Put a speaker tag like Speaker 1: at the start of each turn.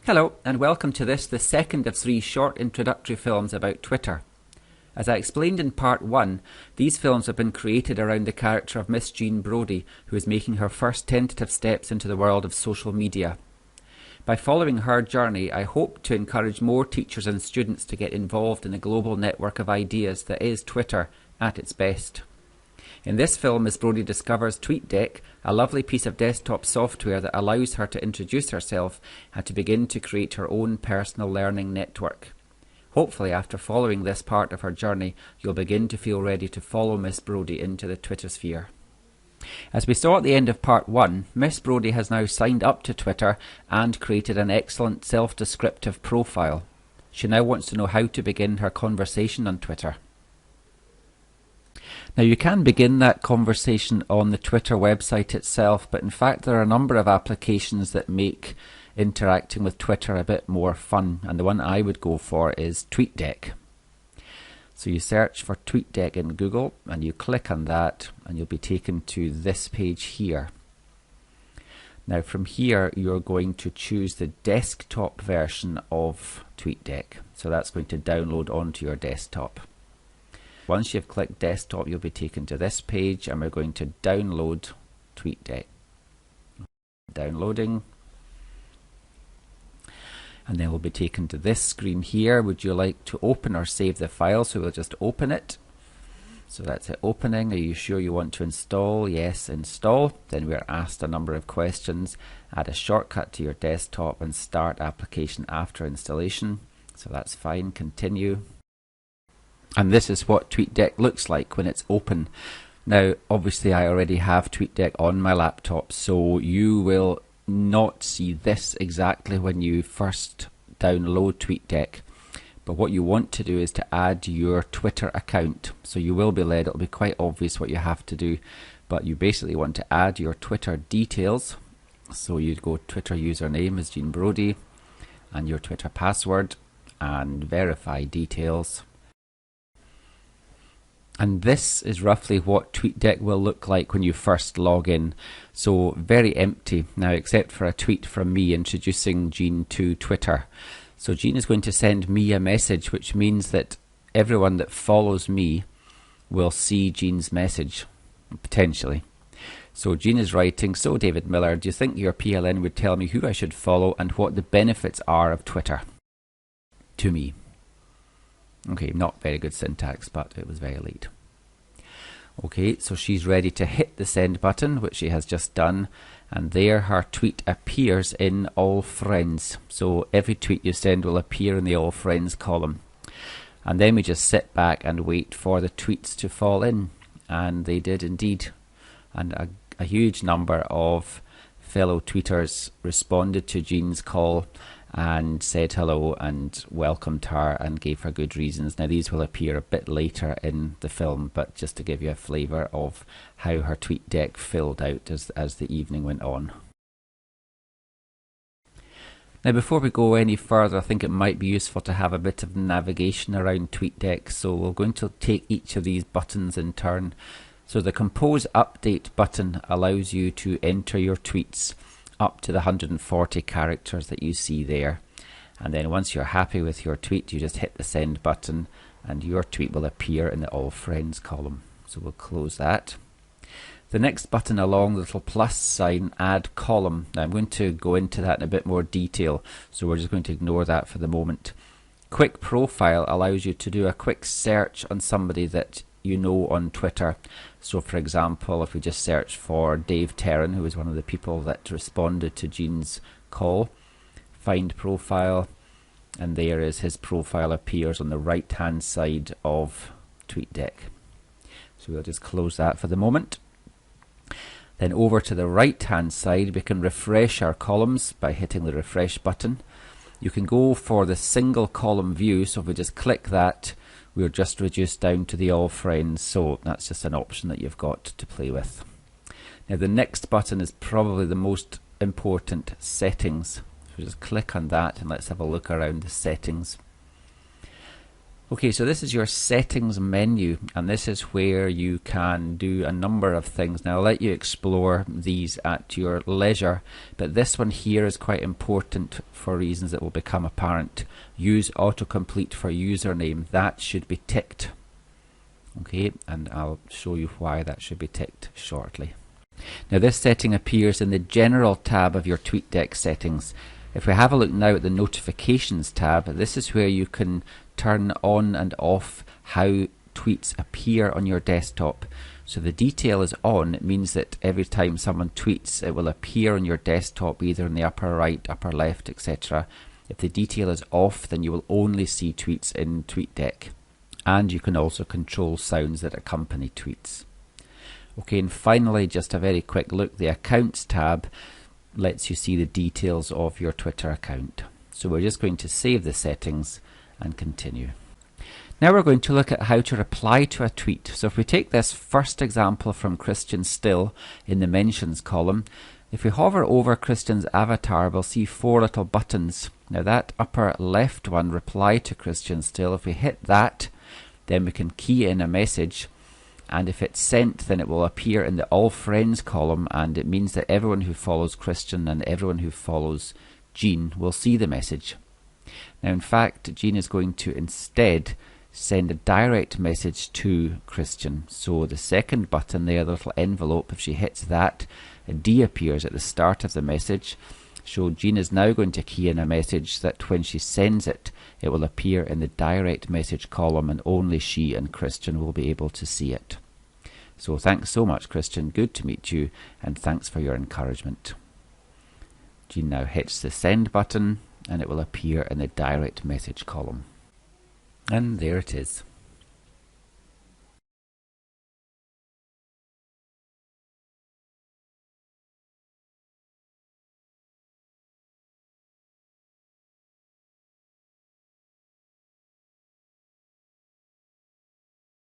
Speaker 1: Hello, and welcome to the second of 3 short introductory films about Twitter. As I explained in part 1, these films have been created around the character of Miss Jean Brodie, who is making her first tentative steps into the world of social media. By following her journey, I hope to encourage more teachers and students to get involved in the global network of ideas that is Twitter at its best. In this film, Miss Brodie discovers TweetDeck, a lovely piece of desktop software that allows her to introduce herself and to begin to create her own personal learning network. Hopefully, after following this part of her journey, you'll begin to feel ready to follow Miss Brodie into the Twitter sphere. As we saw at the end of part 1, Miss Brodie has now signed up to Twitter and created an excellent self-descriptive profile. She now wants to know how to begin her conversation on Twitter. Now, you can begin that conversation on the Twitter website itself, but in fact there are a number of applications that make interacting with Twitter a bit more fun, and the one I would go for is TweetDeck. So you search for TweetDeck in Google and you click on that and you'll be taken to this page here. Now from here you're going to choose the desktop version of TweetDeck, so that's going to download onto your desktop. Once you've clicked desktop, you'll be taken to this page and we're going to download TweetDeck. Downloading. And then we'll be taken to this screen here. Would you like to open or save the file? So we'll just open it. So that's it, opening. Are you sure you want to install? Yes, install. Then we're asked a number of questions. Add a shortcut to your desktop and start application after installation. So that's fine, continue. And this is what TweetDeck looks like when it's open. Now, obviously I already have TweetDeck on my laptop, so you will not see this exactly when you first download TweetDeck. But what you want to do is to add your Twitter account. So you will be led, it'll be quite obvious what you have to do, but you basically want to add your Twitter details. So you'd go Twitter username is Jean Brodie, and your Twitter password, and verify details. And this is roughly what TweetDeck will look like when you first log in. So very empty now, except for a tweet from me introducing Jean to Twitter. So Jean is going to send me a message, which means that everyone that follows me will see Jean's message, potentially. So Jean is writing, so David Miller, do you think your PLN would tell me who I should follow and what the benefits are of Twitter? To me. Okay, not very good syntax, but it was very late. Okay, so she's ready to hit the send button, which she has just done, and there her tweet appears in All Friends. So every tweet you send will appear in the All Friends column. And then we just sit back and wait for the tweets to fall in, and they did indeed. And a huge number of fellow tweeters responded to Jean's call and said hello and welcomed her and gave her good reasons. Now these will appear a bit later in the film, but just to give you a flavour of how her TweetDeck filled out as the evening went on. Now before we go any further, I think it might be useful to have a bit of navigation around TweetDeck, so we're going to take each of these buttons in turn. So the Compose Update button allows you to enter your tweets up to the 140 characters that you see there, and then once you're happy with your tweet you just hit the send button and your tweet will appear in the All Friends column. So we'll close that. The next button along the little plus sign, Add Column. Now I'm going to go into that in a bit more detail, so we're just going to ignore that for the moment. Quick Profile allows you to do a quick search on somebody that you know on Twitter. So for example, if we just search for Dave Terran, who was one of the people that responded to Jean's call, find profile, and there is his profile appears on the right hand side of TweetDeck. So we'll just close that for the moment. Then over to the right hand side we can refresh our columns by hitting the refresh button. You can go for the single column view, so if we just click that we're just reduced down to the All Friends, so that's just an option that you've got to play with. Now the next button is probably the most important, Settings. So just click on that and let's have a look around the settings. Okay, so this is your settings menu, and this is where you can do a number of things. Now I'll let you explore these at your leisure, but this one here is quite important for reasons that will become apparent. Use autocomplete for username. That should be ticked. Okay, and I'll show you why that should be ticked shortly. Now this setting appears in the General tab of your TweetDeck settings. If we have a look now at the Notifications tab, this is where you can turn on and off how tweets appear on your desktop. So the detail is on. It means that every time someone tweets, it will appear on your desktop either in the upper right, upper left, etc. If the detail is off, then you will only see tweets in TweetDeck. And you can also control sounds that accompany tweets. Okay, and finally, just a very quick look, the Accounts tab lets you see the details of your Twitter account. So we're just going to save the settings and continue. Now we're going to look at how to reply to a tweet. So if we take this first example from Christian Still in the mentions column, if we hover over Christian's avatar, we'll see 4 little buttons. Now that upper left one, reply to Christian Still, if we hit that, then we can key in a message, and if it's sent, then it will appear in the All Friends column, and it means that everyone who follows Christian and everyone who follows Jean will see the message. Now in fact, Jean is going to instead send a direct message to Christian. So the second button there, the little envelope, if she hits that, a D appears at the start of the message. So Jean is now going to key in a message that when she sends it, it will appear in the direct message column, and only she and Christian will be able to see it. So thanks so much, Christian. Good to meet you, and thanks for your encouragement. Jean now hits the send button, and it will appear in the direct message column. And there it is.